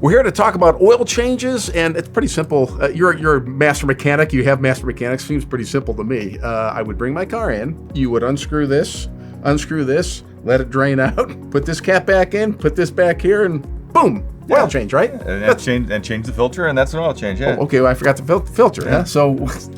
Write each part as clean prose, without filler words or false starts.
We're here to talk about oil changes, and it's pretty simple. You're a master mechanic. You have master mechanics. Seems pretty simple to me. I would bring my car in. You would unscrew this, let it drain out, put this cap back in, put this back here, and boom, oil change, right? And change the filter, and that's an oil change. Yeah. Oh, okay, well, I forgot the filter. Yeah. Huh?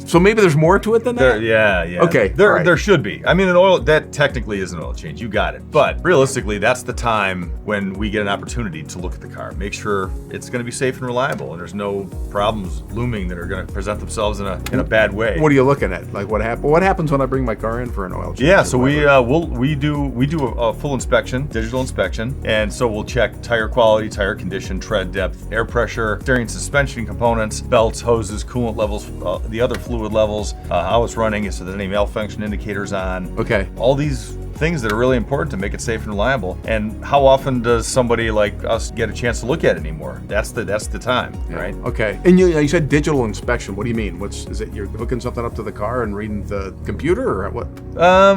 So maybe there's more to it than that. Yeah. Okay. There should be. I mean, an oil that technically is an oil change. You got it. But realistically, that's the time when we get an opportunity to look at the car, make sure it's going to be safe and reliable, and there's no problems looming that are going to present themselves in a bad way. What are you looking at? Like what happens? What happens when I bring my car in for an oil change? Yeah. So we do a full inspection, digital inspection, and so we'll check tire quality, tire condition, tread depth, air pressure, steering, suspension components, belts, hoses, coolant levels, the other fluid levels, how it's running, if there's any malfunction indicators on. Okay. All these things that are really important to make it safe and reliable. And how often does somebody like us get a chance to look at it anymore? That's the time, right? Okay. And you said digital inspection. What do you mean? Is it you're hooking something up to the car and reading the computer, or what?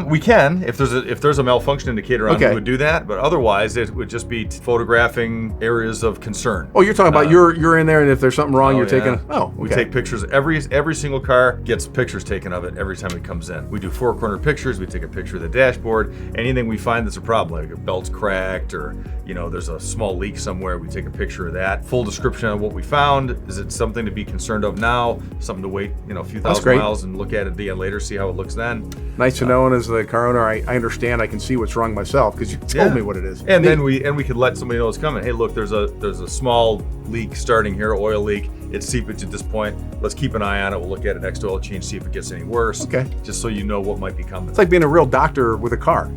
We can if there's a malfunction indicator on, okay, we would do that. But otherwise, it would just be photographing areas of concern. Oh, you're talking about you're in there, and if there's something wrong, you're taking. Oh, okay. We take pictures. Every single car gets pictures taken of it every time it comes in. We do 4-corner pictures. We take a picture of the dashboard. Anything we find that's a problem, like a belt's cracked or there's a small leak somewhere, we take a picture of that. Full description of what we found. Is it something to be concerned of now? Something to wait a few thousand miles and look at it again later, see how it looks then. Nice to know. And as the car owner, I understand. I can see what's wrong myself because you told me what it is. And then we could let somebody know it's coming. Hey, look, there's a small leak starting here, oil leak. It's seepage at this point. Let's keep an eye on it. We'll look at it next oil change, see if it gets any worse. Okay. Just so you know what might be coming. It's like being a real doctor with a car.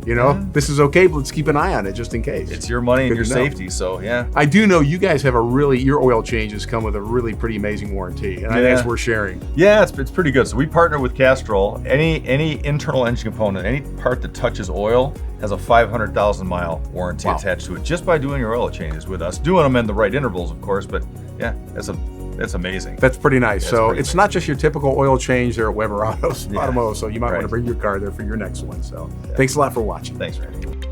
This is okay, but let's keep an eye on it just in case. It's your money and your safety, so yeah. I do know you guys have your oil changes come with a really pretty amazing warranty, and I think it's worth sharing. Yeah, it's pretty good. So we partner with Castrol. Any internal engine component, any part that touches oil has a 500,000 mile warranty attached to it just by doing your oil changes with us. Doing them in the right intervals, of course, but yeah, that's amazing. That's pretty nice. So it's not just your typical oil change there at Weber Automotive, so you might want to bring your car there for your next one. So thanks a lot for watching. Thanks, Randy.